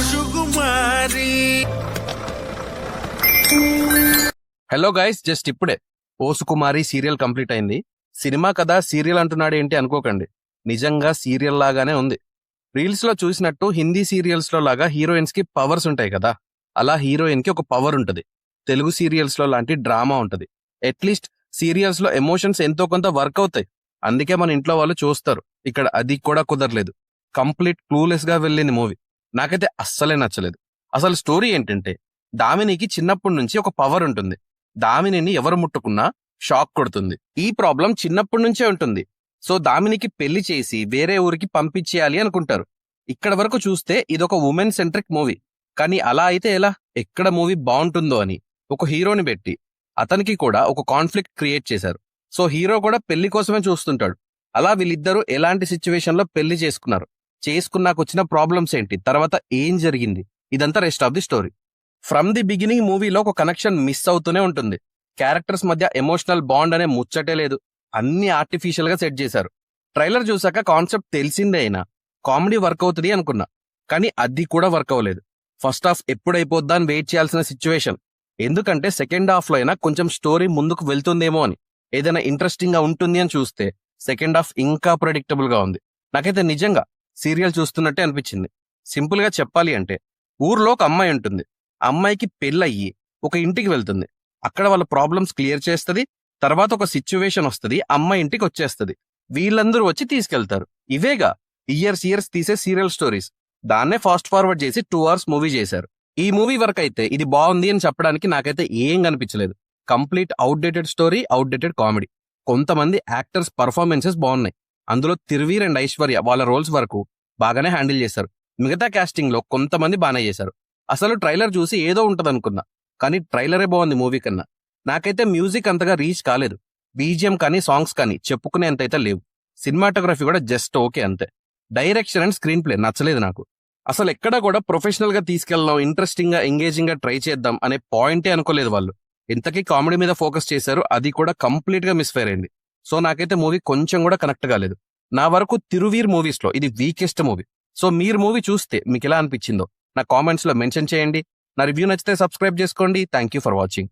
సుకుమారి. Hello guys, just ఇప్పుడే ఓ సుకుమారి serial complete అయింది. Cinema కదా సీరియల్ అంటున్నాడు ఏంటి అనుకోకండి, నిజంగా సీరియల్ లాగానే ఉంది. రీల్స్ లో చూసినట్టు హిందీ సీరియల్స్ లో లాగా హీరోయిన్స్ కి పవర్స్ ఉంటాయి కదా, అలా హీరోయిన్ కి ఒక పవర్ ఉంటుంది. తెలుగు సీరియల్స్ లో లాంటి డ్రామా ఉంటుంది. అట్లీస్ట్ సీరియల్స్ లో ఎమోషన్స్ ఎంతో కొంత వర్క్ అవుతాయి, అందుకే మన ఇంట్లో వాళ్ళు చూస్తారు. ఇక్కడ అది కూడా కుదరలేదు. కంప్లీట్ క్లూలెస్ గా వెళ్ళింది మూవీ. నాకైతే అస్సలే నచ్చలేదు. అసలు స్టోరీ ఏంటంటే, దామినికి చిన్నప్పటి నుంచి ఒక పవర్ ఉంటుంది. దామినిని ఎవరు ముట్టుకున్నా షాక్ కొడుతుంది. ఈ ప్రాబ్లం చిన్నప్పటి నుంచే ఉంటుంది. సో దామినికి పెళ్లి చేసి వేరే ఊరికి పంపించేయాలి అనుకుంటారు. ఇక్కడ వరకు చూస్తే ఇదొక ఉమెన్ సెంట్రిక్ మూవీ. కానీ అలా అయితే ఎలా? ఎక్కడ మూవీ బాగుంటుందో అని ఒక హీరోని పెట్టి అతనికి కూడా ఒక కాన్ఫ్లిక్ట్ క్రియేట్ చేశారు. సో హీరో కూడా పెళ్లి కోసమే చూస్తుంటాడు. అలా వీళ్ళిద్దరూ ఎలాంటి సిచ్యువేషన్ లో పెళ్లి చేసుకున్నాక వచ్చిన ప్రాబ్లమ్స్ ఏంటి, తర్వాత ఏం జరిగింది, ఇదంతా rest of the story. From the beginning మూవీలో ఒక కనెక్షన్ మిస్ అవుతూనే ఉంటుంది. క్యారెక్టర్స్ మధ్య ఎమోషనల్ బాండ్ అనే ముచ్చటే లేదు. అన్ని ఆర్టిఫిషియల్ గా సెట్ చేశారు. ట్రైలర్ చూసాక కాన్సెప్ట్ తెలిసిందే అయినా కామెడీ వర్క్ అవుతుంది అనుకున్నా, కానీ అది కూడా వర్క్ అవ్వలేదు. ఫస్ట్ హాఫ్ ఎప్పుడైపోద్దా అని వెయిట్ చేయాల్సిన సిచ్యువేషన్. ఎందుకంటే సెకండ్ హాఫ్ లో అయినా కొంచెం స్టోరీ ముందుకు వెళ్తుందేమో అని, ఏదైనా ఇంట్రెస్టింగ్ గా ఉంటుంది అని చూస్తే సెకండ్ హాఫ్ ఇంకా ప్రెడిక్టబుల్ గా ఉంది. నాకైతే నిజంగా సీరియల్ చూస్తున్నట్టే అనిపించింది. సింపుల్ గా చెప్పాలి అంటే, ఊర్లో ఒక అమ్మాయి ఉంటుంది. అమ్మాయికి పెళ్ళయ్యి ఒక ఇంటికి వెళ్తుంది. అక్కడ వాళ్ళ ప్రాబ్లమ్స్ క్లియర్ చేస్తుంది. తర్వాత ఒక సిచ్యువేషన్ వస్తుంది, అమ్మాయి ఇంటికి వచ్చేస్తుంది. వీళ్ళందరూ వచ్చి తీసుకెళ్తారు. ఇవేగా ఇయర్స్ తీసే సీరియల్ స్టోరీస్. దాన్నే ఫాస్ట్ ఫార్వర్డ్ చేసి 2 hours మూవీ చేశారు. ఈ మూవీ వరకు అయితే ఇది బాగుంది అని చెప్పడానికి నాకైతే ఏం కనిపించలేదు. Complete outdated story, outdated comedy. కొంతమంది యాక్టర్స్ పర్ఫార్మెన్సెస్ బాగున్నాయి. అందులో తిరువీర్ అండ్ ఐశ్వర్య వాళ్ళ రోల్స్ వరకు బాగానే హ్యాండిల్ చేశారు. మిగతా కాస్టింగ్ లో కొంతమంది బాగానే చేశారు. అసలు ట్రైలర్ చూసి ఏదో ఉంటదనుకున్నా, కానీ ట్రైలరే బాగుంది మూవీ కన్నా. నాకైతే మ్యూజిక్ అంతగా రీచ్ కాలేదు. బీజిఎం కానీ సాంగ్స్ కానీ చెప్పుకునేంతైతే లేవు. సినిమాటోగ్రఫీ కూడా జస్ట్ ఓకే అంతే. డైరెక్షన్ అండ్ స్క్రీన్ ప్లే నచ్చలేదు నాకు. అసలు ఎక్కడా కూడా ప్రొఫెషనల్ గా తీసుకెళ్దాం, ఇంట్రెస్టింగ్ గా ఎంగేజింగ్ గా ట్రై చేద్దాం అనే పాయింటే అనుకోలేదు వాళ్ళు. ఇంతకీ కామెడీ మీద ఫోకస్ చేశారు, అది కూడా కంప్లీట్ గా మిస్ఫైర్ అయింది. సో నాకైతే మూవీ కొంచెం కూడా కనెక్ట్ కాలేదు. నా వరకు తిరువీర్ మూవీస్ లో ఇది వీకెస్ట్ మూవీ. సో మీరు మూవీ చూస్తే మీకు ఎలా అనిపించిందో నా కామెంట్స్ లో మెన్షన్ చేయండి. నా రివ్యూ నచ్చితే సబ్స్క్రైబ్ చేసుకోండి. Thank you for watching.